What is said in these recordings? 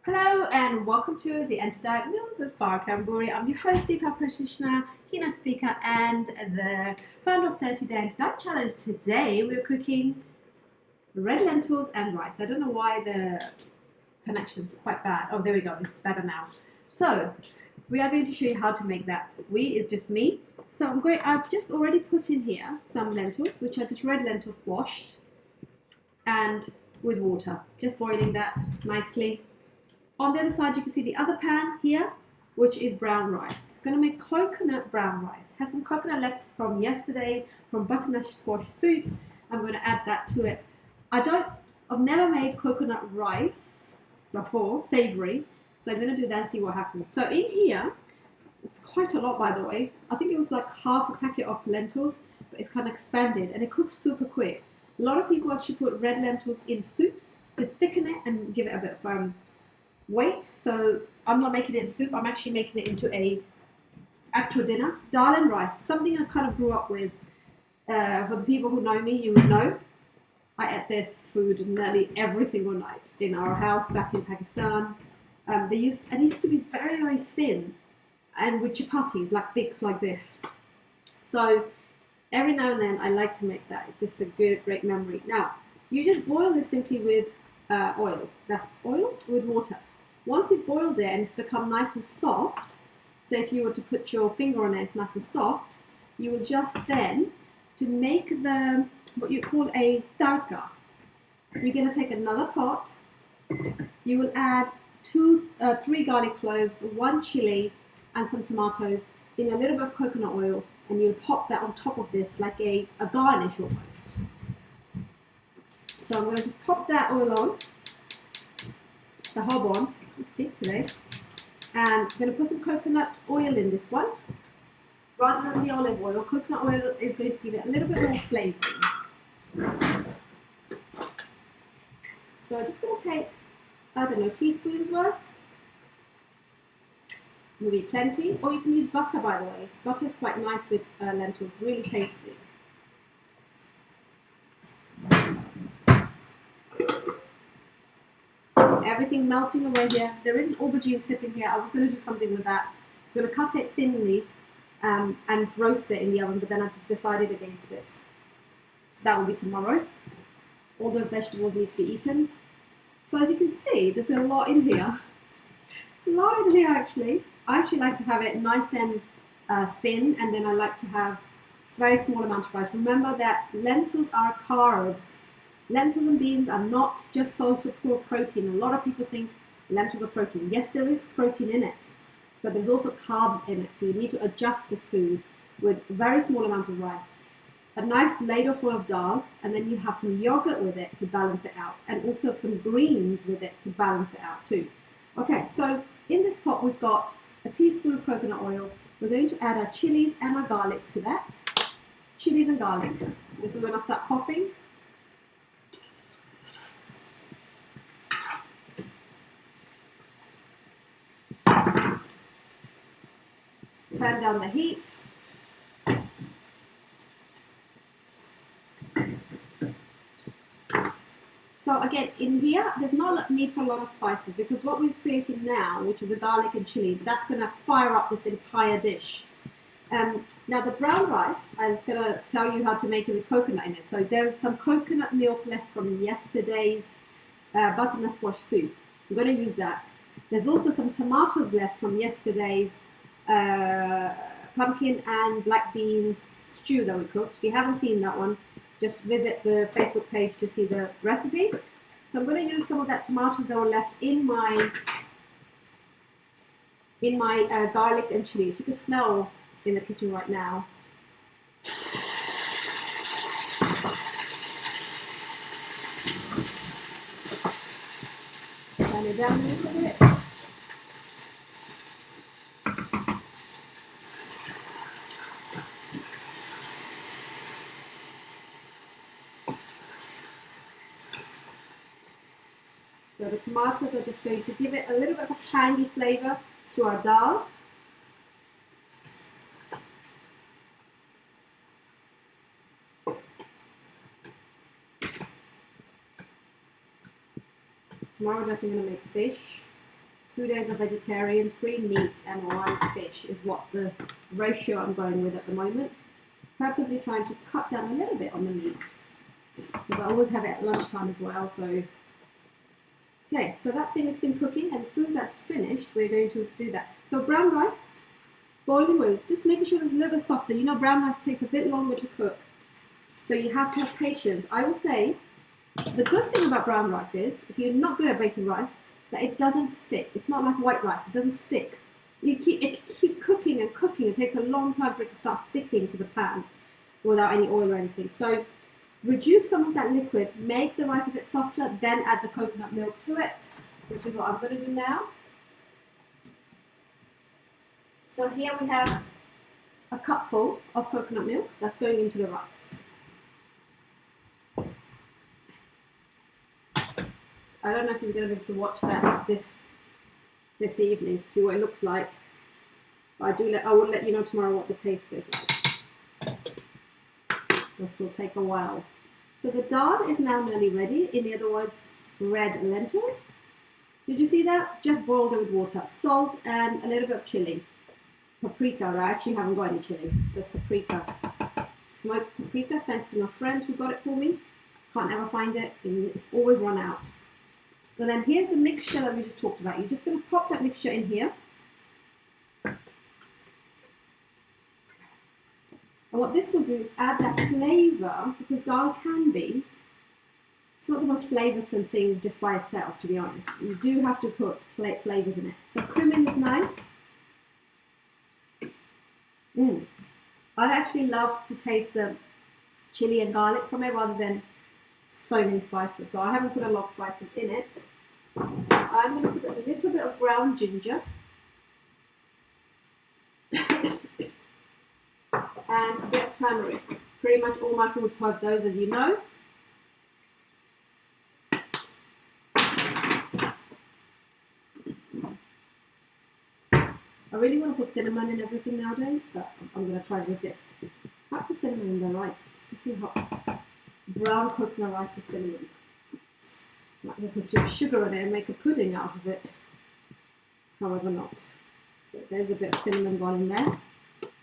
Hello and welcome to the Anti-Diet Meals with Farah Kariamburi. I'm your host, Deepa practitioner, keynote speaker, and the founder of 30-Day Anti-Diet Challenge. Today we're cooking red lentils and rice. I don't know why the connection is quite bad. Oh, there we go. It's better now. So we are going to show you how to make that. We is just me. So I've just already put in here some lentils, which are just red lentils washed and with water. Just boiling that nicely. On the other side, you can see the other pan here, which is brown rice. Going to make coconut brown rice. Has some coconut left from yesterday from butternut squash soup. I'm going to add that to it. I've never made coconut rice before, savory. So I'm going to do that and see what happens. So in here, it's quite a lot, by the way. I think it was like half a packet of lentils, but it's kind of expanded and it cooks super quick. A lot of people actually put red lentils in soups to thicken it and give it a bit of weight. So I'm not making it in soup, I'm actually making it into a actual dinner. Dal and rice, something I kind of grew up with. For the people who know me, you would know I ate this food nearly every single night in our house back in Pakistan. It used to be very, very thin and with chapatis, like big like this. So every now and then I like to make that. It's just a great memory. Now, you just boil this simply with oil. That's oil with water. Once you've boiled it and it's become nice and soft, so if you were to put your finger on it, it's nice and soft, you will just then, to make what you call a tadka, you're going to take another pot, you will add 3 garlic cloves, 1 chili, and some tomatoes in a little bit of coconut oil, and you'll pop that on top of this like a garnish almost. So I'm going to just pop that oil on, the hob on, stick today, and I'm going to put some coconut oil in this one. Rather than the olive oil, coconut oil is going to give it a little bit more flavour. So I'm just going to take, I don't know, teaspoons worth, maybe plenty, or you can use butter, by the way. Butter is quite nice with lentils, really tasty. Everything melting away here. There is an aubergine sitting here. I was going to do something with that. So I'm going to cut it thinly and roast it in the oven, but then I just decided against it. So that will be tomorrow. All those vegetables need to be eaten. So as you can see, there's a lot in here. A lot in here, actually. I actually like to have it nice and thin, and then I like to have a very small amount of rice. Remember that lentils are carbs. Lentils and beans are not just source of pure protein. A lot of people think lentils are protein. Yes, there is protein in it, but there's also carbs in it. So you need to adjust this food with a very small amount of rice. A nice ladle full of dal, and then you have some yogurt with it to balance it out, and also some greens with it to balance it out too. Okay, so in this pot we've got a teaspoon of coconut oil. We're going to add our chilies and our garlic to that. Chilies and garlic. This is when I start coughing. Turn down the heat. So again, in here, there's not need for a lot of spices, because what we've created now, which is a garlic and chili, that's going to fire up this entire dish. Now the brown rice, I was going to tell you how to make it with coconut in it. So there's some coconut milk left from yesterday's butternut squash soup. I'm going to use that. There's also some tomatoes left from yesterday's pumpkin and black beans stew that we cooked. If you haven't seen that one, just visit the Facebook page to see the recipe. So I'm going to use some of that tomatoes that were left in my garlic and chili. If you can smell in the kitchen right now. Turn it down a little bit. So the tomatoes are just going to give it a little bit of a tangy flavour to our dal. Tomorrow we're definitely going to make fish. 2 days of vegetarian, 3 meat, and 1 fish is what the ratio I'm going with at the moment. Purposely trying to cut down a little bit on the meat, because I always have it at lunchtime as well. So, okay, so that thing has been cooking, and as soon as that's finished, we're going to do that. So brown rice, boiling with, just making sure it's a little bit softer. You know, brown rice takes a bit longer to cook, so you have to have patience. I will say, the good thing about brown rice is, if you're not good at baking rice, that it doesn't stick. It's not like white rice, it doesn't stick. It keep cooking and cooking. It takes a long time for it to start sticking to the pan without any oil or anything. So reduce some of that liquid, make the rice a bit softer, then add the coconut milk to it, which is what I'm going to do now. So here we have a cupful of coconut milk that's going into the rice. I don't know if you're going to be able to watch that this evening, see what it looks like. But I will let you know tomorrow what the taste is like. This will take a while. So the dal is now nearly ready. In the other words, red lentils. Did you see that? Just boiled it with water, salt, and a little bit of chili. Paprika. I actually haven't got any chili. It says paprika. Smoked paprika, thanks to my friend who got it for me. Can't ever find it. It's always run out. And then here's the mixture that we just talked about. You're just going to pop that mixture in here. And what this will do is add that flavour, because dal can be, it's not the most flavoursome thing just by itself, to be honest. You do have to put flavours in it. So cumin is nice. I'd actually love to taste the chili and garlic from it rather than so many spices. So I haven't put a lot of spices in it. I'm going to put a little bit of ground ginger. And a bit of turmeric. Pretty much all my foods have those, as you know. I really want to put cinnamon in everything nowadays, but I'm going to try to resist. I might put cinnamon in the rice, just to see how brown coconut rice with cinnamon. I might put some sugar in it and make a pudding out of it. However not. So there's a bit of cinnamon gone in there.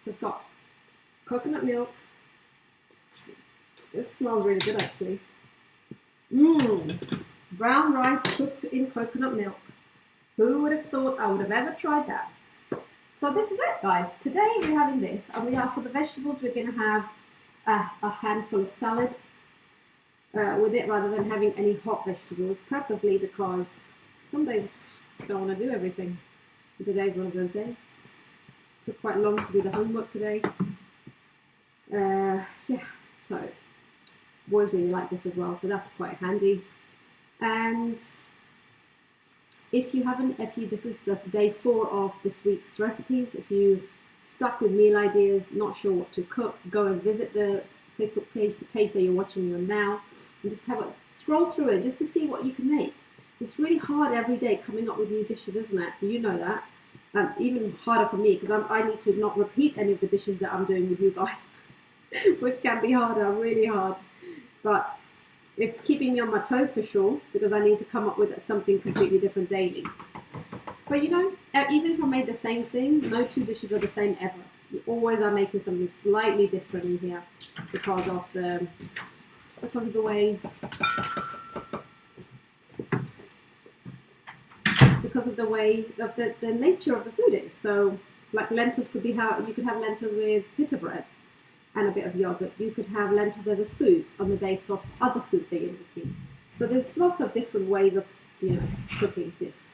So it's got coconut milk. This smells really good actually. Brown rice cooked in coconut milk. Who would have thought I would have ever tried that? So this is it, guys. Today we're having this, and we are, for the vegetables, we're going to have a handful of salad with it, rather than having any hot vegetables, purposely because some days I just don't want to do everything. And today's one of those days. Took quite long to do the homework today. Yeah, so boys really like this as well, so that's quite handy. And if this is the day 4 of this week's recipes. If you stuck with meal ideas, not sure what to cook, go and visit the Facebook page, the page that you're watching me on now, and just have a scroll through it just to see what you can make. It's really hard every day coming up with new dishes, isn't it? You know that. Even harder for me, because I need to not repeat any of the dishes that I'm doing with you guys, which can be harder, really hard. But it's keeping me on my toes for sure, because I need to come up with something completely different daily. But you know, even if I made the same thing, no 2 dishes are the same ever. You always are making something slightly different in here because of the way of the nature of the food is. So like lentils could be how you could have lentils with pita bread and a bit of yogurt. You could have lentils as a soup on the base of other soup that you're making. So there's lots of different ways of, you know, cooking this.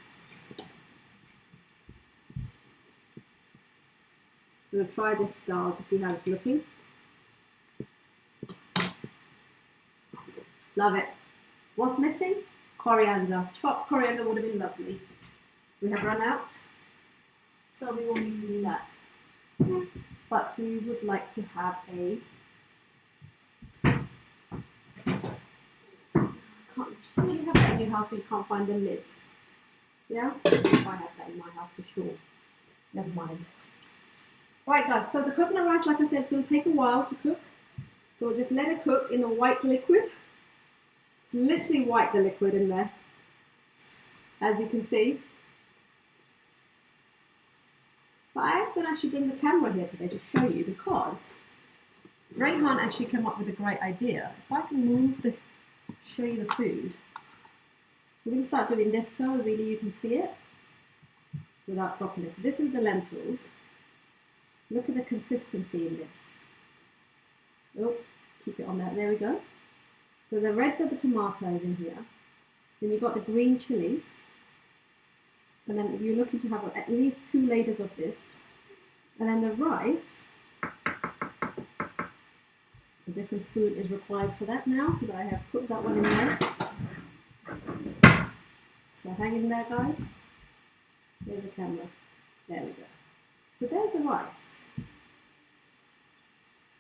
I'm going to try this dal to see how it's looking. Love it. What's missing? Coriander. Chopped coriander would have been lovely. We have run out, so we won't be using that. But we would like to have a... Can you have that in your house when you can't find the lids? Yeah? I have that in my house for sure. Never mind. Right guys, so the coconut rice, like I said, it's going to take a while to cook. So we'll just let it cook in the white liquid. It's literally white, the liquid in there, as you can see. But I'm going to actually bring the camera here today to show you because Rayhan actually came up with a great idea. If I can show you the food. We're going to start doing this so really you can see it without dropping it. So this is the lentils. Look at the consistency in this. Oh, keep it on there. There we go. So the reds are the tomatoes in here. Then you've got the green chilies. And then you're looking to have at least 2 layers of this. And then the rice. A different spoon is required for that now because I have put that one in there. So hang in there, guys. There's the camera. There we go. So there's the rice.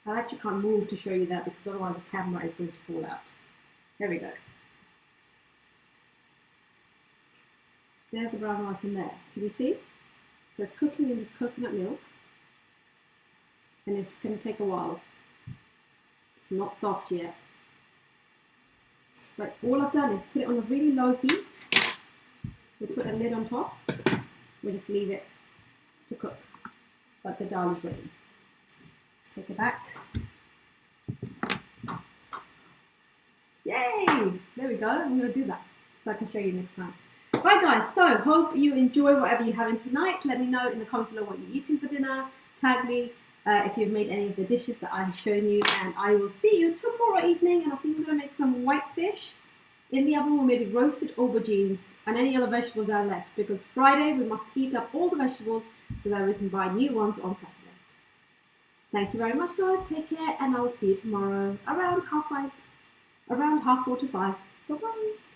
I actually can't move to show you that because otherwise the camera is going to fall out. There we go. There's the brown rice in there. Can you see? So it's cooking in this coconut milk. And it's going to take a while. It's not soft yet. But all I've done is put it on a really low heat. We put a lid on top. We just leave it to cook. But the dal is ready. Let's take it back. Yay! There we go. I'm going to do that so I can show you next time. Right guys, so hope you enjoy whatever you're having tonight. Let me know in the comments below what you're eating for dinner. Tag me if you've made any of the dishes that I've shown you, and I will see you tomorrow evening. And I think I'm going to make some white fish in the oven, or maybe roasted aubergines and any other vegetables that are left, because Friday we must eat up all the vegetables so that we can buy new ones on Saturday. Thank you very much guys, take care, and I'll see you tomorrow around 4:30 to 5. Bye bye.